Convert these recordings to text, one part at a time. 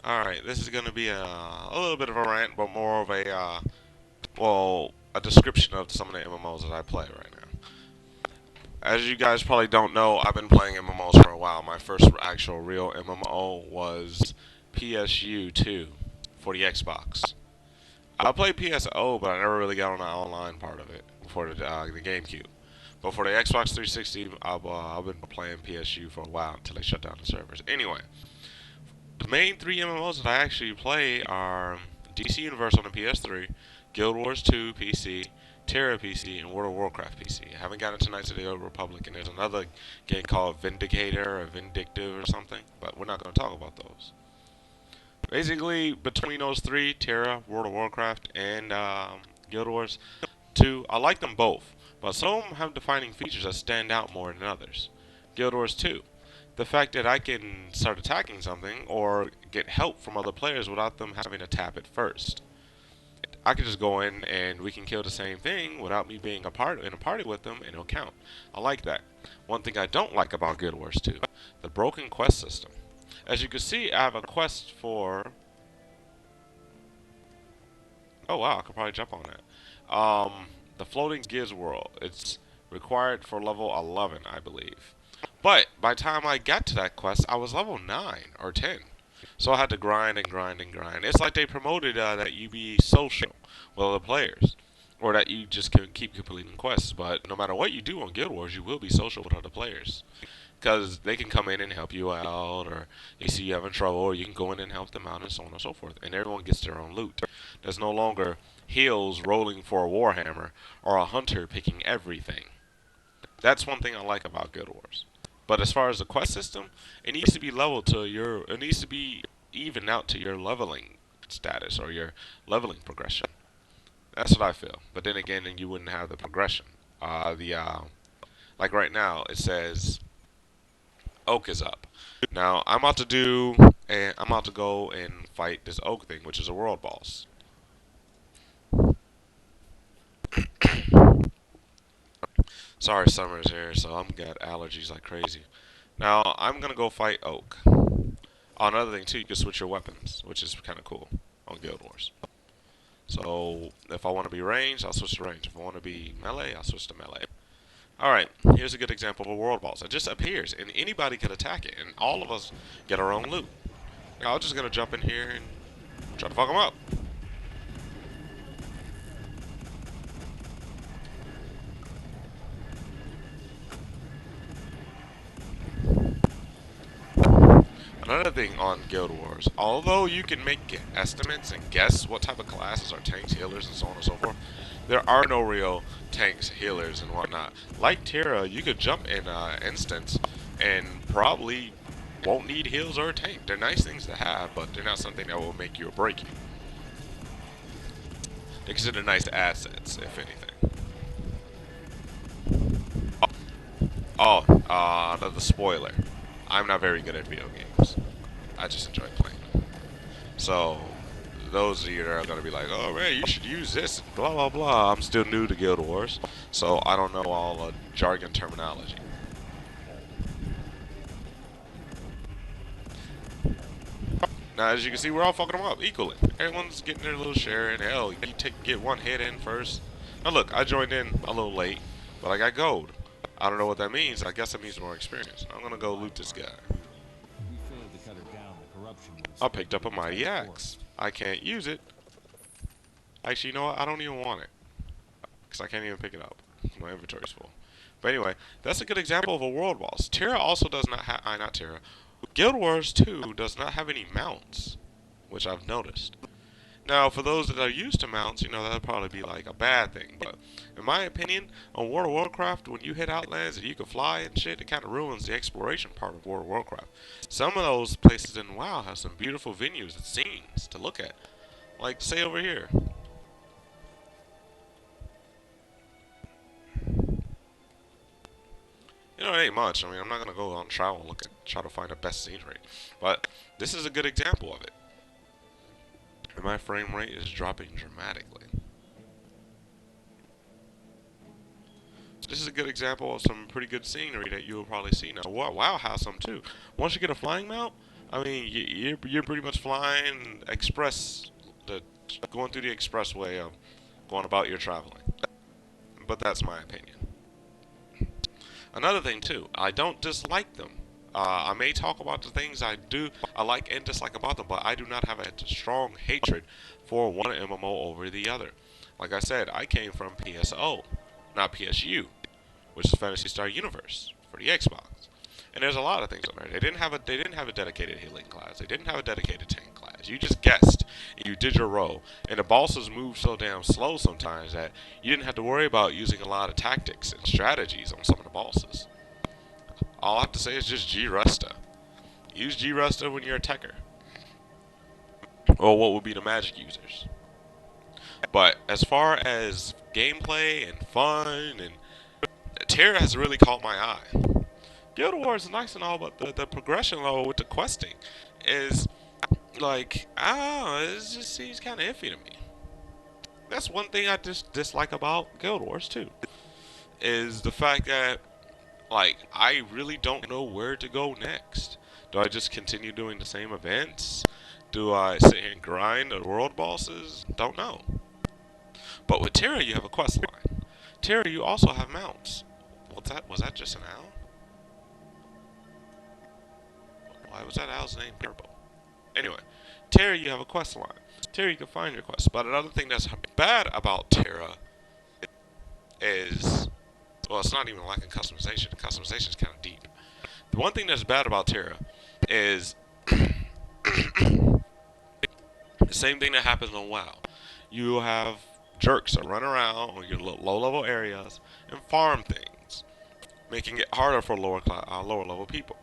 Alright, this is going to be a little bit of a rant, but more of a description of some of the MMOs that I play right now. As you guys probably don't know, I've been playing MMOs for a while. My first actual real MMO was PSU 2 for the Xbox. I played PSO, but I never really got on the online part of it for the GameCube. But for the Xbox 360, I've been playing PSU for a while until they shut down the servers. Anyway, the main three MMOs that I actually play are DC Universe on the PS3, Guild Wars 2 PC, Terra PC, and World of Warcraft PC. I haven't gotten to Knights of the Old Republic, and there's another game called Vindicator or Vindictive or something, but we're not going to talk about those. Basically, between those three, Terra, World of Warcraft, and Guild Wars 2, I like them both, but some have defining features that stand out more than others. Guild Wars 2, the fact that I can start attacking something or get help from other players without them having to tap it first. I can just go in and we can kill the same thing without me being in a party with them, and it'll count. I like that. One thing I don't like about Guild Wars 2, the broken quest system. As you can see, I have a quest for... Oh wow, I could probably jump on that. The Floating Giz World. It's required for level 11, I believe. But by the time I got to that quest, I was level 9 or 10. So I had to grind and grind and grind. It's like they promoted that you be social with other players. Or that you just can keep completing quests. But no matter what you do on Guild Wars, you will be social with other players. Because they can come in and help you out, or they see you having trouble, or you can go in and help them out, and so on and so forth. And everyone gets their own loot. There's no longer heals rolling for a warhammer, or a hunter picking everything. That's one thing I like about Guild Wars. But as far as the quest system, it needs to be leveled to your. It needs to be even out to your leveling status or your leveling progression. That's what I feel. But then again, then you wouldn't have the progression. Like right now, it says Oak is up. Now I'm about to go and fight this Oak thing, which is a world boss. Sorry, summer's here, so I'm got allergies like crazy. Now I'm gonna go fight Oak. Oh, another thing too, you can switch your weapons, which is kind of cool on Guild Wars. So if I want to be ranged, I'll switch to range. If I want to be melee, I'll switch to melee. Alright, here's a good example of a world boss. It just appears, and anybody can attack it, and all of us get our own loot. Now, I'm just gonna jump in here and try to fuck them up. Another thing on Guild Wars, although you can make estimates and guess what type of classes are tanks, healers, and so on and so forth, there are no real tanks, healers, and whatnot. Like Tera, you could jump in instance and probably won't need heals or a tank. They're nice things to have, but they're not something that will make you or break you. They're considered nice assets, if anything. Another spoiler. I'm not very good at video games. I just enjoy playing them. So, those of you that are going to be like, oh man, you should use this, blah blah blah. I'm still new to Guild Wars, so I don't know all the jargon terminology. Now, as you can see, we're all fucking them up equally. Everyone's getting their little share, and hell, you get one hit in first. Now look, I joined in a little late, but I got gold. I don't know what that means. I guess it means more experience. I'm gonna go loot this guy. I picked up a mighty axe. I can't use it. Actually, you know what? I don't even want it. Because I can't even pick it up. My inventory's full. But anyway, that's a good example of a world boss. Tera also does not have... not Tera. Guild Wars 2 does not have any mounts. Which I've noticed. Now, for those that are used to mounts, that'd probably be like a bad thing. But in my opinion, on World of Warcraft, when you hit Outlands and you can fly and shit, it kind of ruins the exploration part of World of Warcraft. Some of those places in WoW have some beautiful venues and scenes to look at. Like, say over here. It ain't much. I mean, I'm not going to go on travel and try to find the best scenery. But this is a good example of it. And my frame rate is dropping dramatically. This is a good example of some pretty good scenery that you will probably see now. WoW has some too. Once you get a flying mount, I mean, you're pretty much flying express, the going through the expressway, going about your traveling. But that's my opinion. Another thing too, I don't dislike them. I may talk about the things I like and dislike about them, but I do not have a strong hatred for one MMO over the other. Like I said, I came from PSO, not PSU, which is Fantasy Star Universe for the Xbox. And there's a lot of things on there. They didn't have a dedicated healing class. They didn't have a dedicated tank class. You just guessed and you did your role. And the bosses move so damn slow sometimes that you didn't have to worry about using a lot of tactics and strategies on some of the bosses. All I have to say is just G Rusta. Use G Rusta when you're a techer. Or what would be the magic users. But as far as gameplay and fun, and Tera has really caught my eye. Guild Wars is nice and all, but the progression level with the questing is like, it just seems kind of iffy to me. That's one thing I just dislike about Guild Wars too, is the fact that like I really don't know where to go next. Do I just continue doing the same events? Do I sit here and grind the world bosses? Don't know. But with Tera, you have a quest line. Tera, you also have mounts. What's that? Was that just an owl? Why was that owl's name purple? Anyway, Tera, you have a quest line. Tera, you can find your quests. But another thing that's bad about Tera is, well, it's not even lacking customization. The customization is kind of deep. The one thing that's bad about Tera is the same thing that happens on WoW. You have jerks that run around on your low-level areas and farm things, making it harder for lower-level people.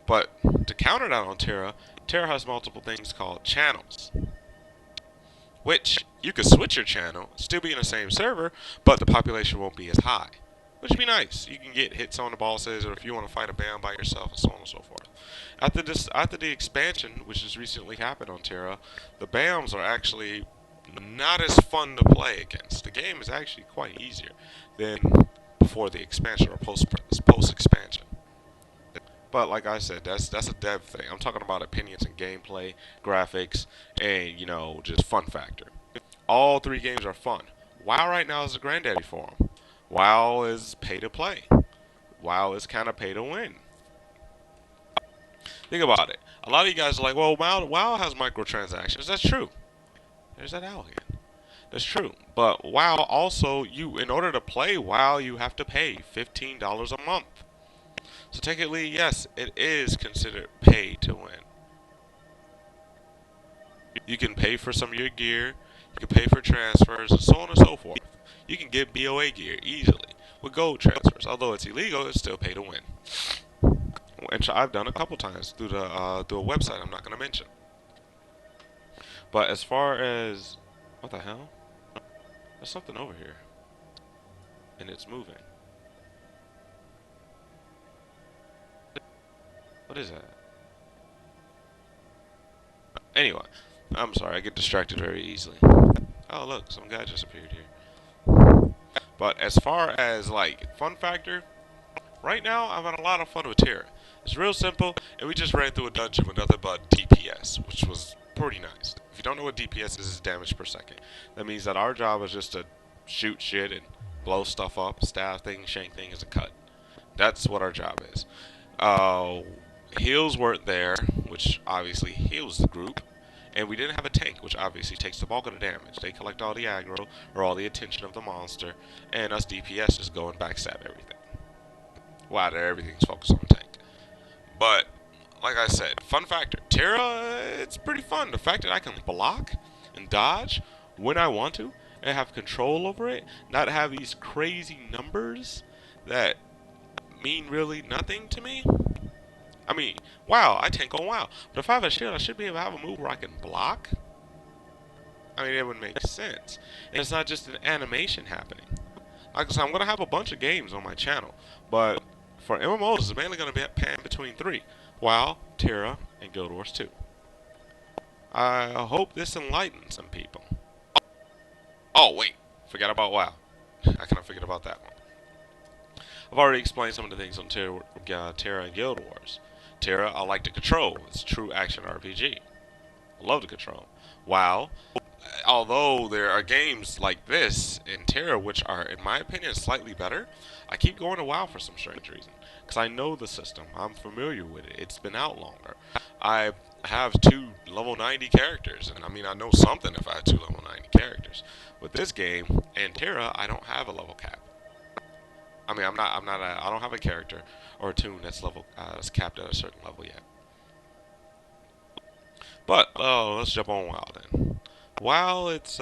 But to counter that on Tera, Tera has multiple things called channels, which you can switch your channel, still be in the same server, but the population won't be as high, which would be nice. You can get hits on the bosses, or if you want to fight a BAM by yourself, and so on and so forth. After the expansion, which has recently happened on Tera, the BAMs are actually not as fun to play against. The game is actually quite easier than before the expansion or post expansion. But like I said, that's a dev thing. I'm talking about opinions and gameplay, graphics, and just fun factor. All three games are fun. WoW right now is the granddaddy for them. WoW is pay to play. WoW is kind of pay to win. Think about it. A lot of you guys are like, well, WoW has microtransactions. That's true. There's that owl again. That's true. But WoW also, in order to play WoW, you have to pay $15 a month. So technically, yes, it is considered pay to win. You can pay for some of your gear, you can pay for transfers, and so on and so forth. You can get BOA gear easily with gold transfers. Although it's illegal, it's still pay to win. Which I've done a couple times through a website I'm not going to mention. But as far as, what the hell? There's something over here. And it's moving. What is that? Anyway, I'm sorry, I get distracted very easily. Oh look, some guy just appeared here. But as far as like fun factor, right now I'm having a lot of fun with Tera. It's real simple, and we just ran through a dungeon with nothing but DPS, which was pretty nice. If you don't know what DPS is, it's damage per second. That means that our job is just to shoot shit and blow stuff up, stab things, shank things, and cut. That's what our job is. Heals weren't there, which obviously heals the group, and we didn't have a tank, which obviously takes the bulk of the damage. They collect all the aggro, or all the attention of the monster, and us DPS just go and backstab everything. Wow, everything's focused on the tank. But, like I said, fun factor. Tera, it's pretty fun. The fact that I can block and dodge when I want to, and have control over it, not have these crazy numbers that mean really nothing to me. I mean, wow, I tank on WoW. But if I have a shield, I should be able to have a move where I can block. I mean, it would make sense. And it's not just an animation happening. Like I said, I'm going to have a bunch of games on my channel. But for MMOs, it's mainly going to be panned between three. WoW, Tera, and Guild Wars 2. I hope this enlightens some people. Oh, wait. Forgot about WoW. I kind of forget about that one. I've already explained some of the things on Tera and Guild Wars. Tera, I like to control. It's a true action RPG. I love to control. WoW, although there are games like this in Terra which are, in my opinion, slightly better, I keep going to WoW for some strange reason. Because I know the system. I'm familiar with it. It's been out longer. I have 2 level 90 characters. And I mean, I know something if I have 2 level 90 characters. With this game and Terra, I don't have a level cap. I mean, I don't have a character or a tune that's capped at a certain level yet. But let's jump on WoW then. WoW, it's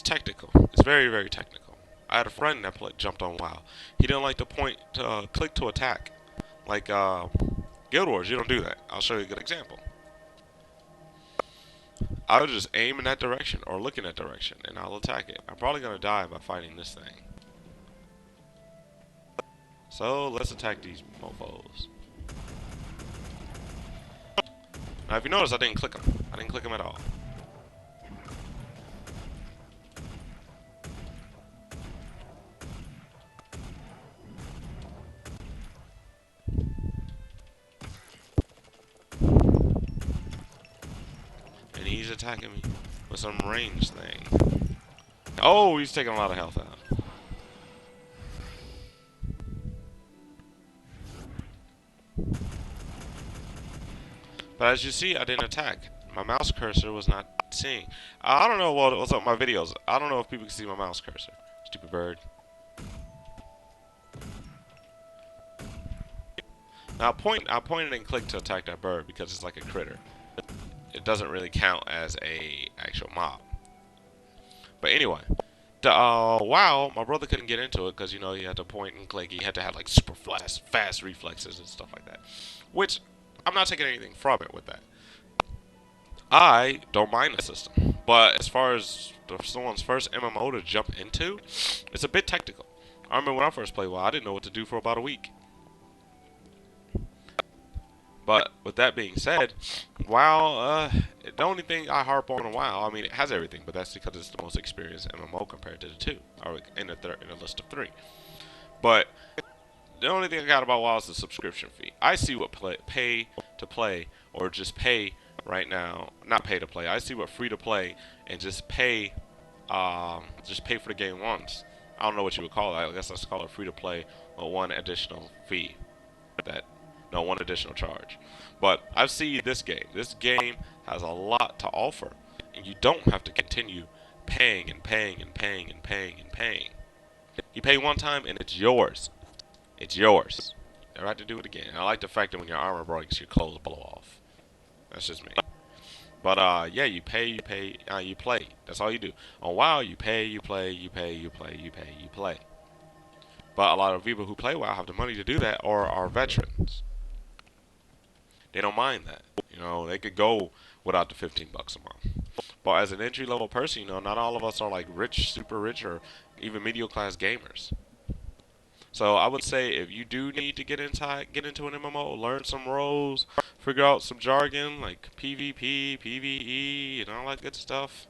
technical. It's very, very technical. I had a friend that jumped on WoW. He didn't like to click to attack. Like Guild Wars, you don't do that. I'll show you a good example. I would just aim in that direction or look in that direction, and I'll attack it. I'm probably gonna die by fighting this thing. So let's attack these mofos. Now, if you notice, I didn't click them. I didn't click them at all. And he's attacking me with some range thing. Oh, he's taking a lot of health out. But as you see, I didn't attack. My mouse cursor was not seeing. I don't know what's up with my videos. I don't know if people can see my mouse cursor. Stupid bird. Now I pointed and clicked to attack that bird because it's like a critter. It doesn't really count as a actual mob. But anyway, WoW, my brother couldn't get into it because, you know, he had to point and click. He had to have like super fast reflexes and stuff like that. Which, I'm not taking anything from it with that. I don't mind the system. But as far as someone's first MMO to jump into, it's a bit technical. I remember when I first played WoW, I didn't know what to do for about a week. But with that being said, WoW, the only thing I harp on WoW, I mean, it has everything, but that's because it's the most experienced MMO compared to the two, or in a list of 3. But the only thing I got about WoW is the subscription fee. I see what pay to play, or just pay right now, not pay to play. I see what free to play and just pay for the game once. I don't know what you would call it. I guess let's call it free to play or one additional fee. One additional charge. But I see this game. This game has a lot to offer, and you don't have to continue paying and paying and paying and paying and paying. You pay one time and it's yours. It's yours. You never have to do it again. I like the fact that when your armor breaks, your clothes blow off. That's just me. But yeah, you pay, you play. That's all you do. On WoW, you pay, you play, you pay, you play, you pay, you play. But a lot of people who play WoW have the money to do that or are veterans. They don't mind that. You know, they could go without the 15 bucks a month. But as an entry-level person, you know, not all of us are like rich, super rich, or even medium-class gamers. So I would say if you do need to get into an MMO, learn some roles, figure out some jargon like PvP, PvE, and all that good stuff,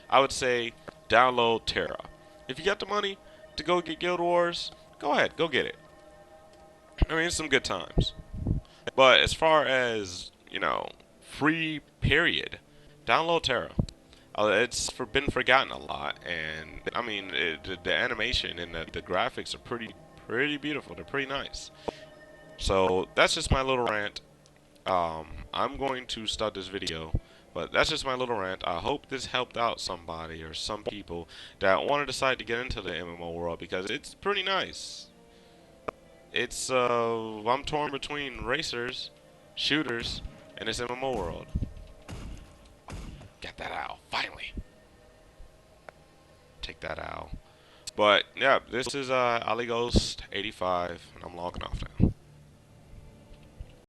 I would say download Tera. If you got the money to go get Guild Wars, go ahead, go get it. I mean, it's some good times. But as far as, you know, free period, download Tera. It's been forgotten a lot, and I mean, the animation and the graphics are pretty beautiful. They're pretty nice. So that's just my little rant. I'm going to start this video, but that's just my little rant. I hope this helped out somebody or some people that want to decide to get into the MMO world because it's pretty nice. It's I'm torn between racers, shooters, and this MMO world. Get that out, finally. Take that out. But yeah, this is Ali Ghost 85, and I'm logging off now.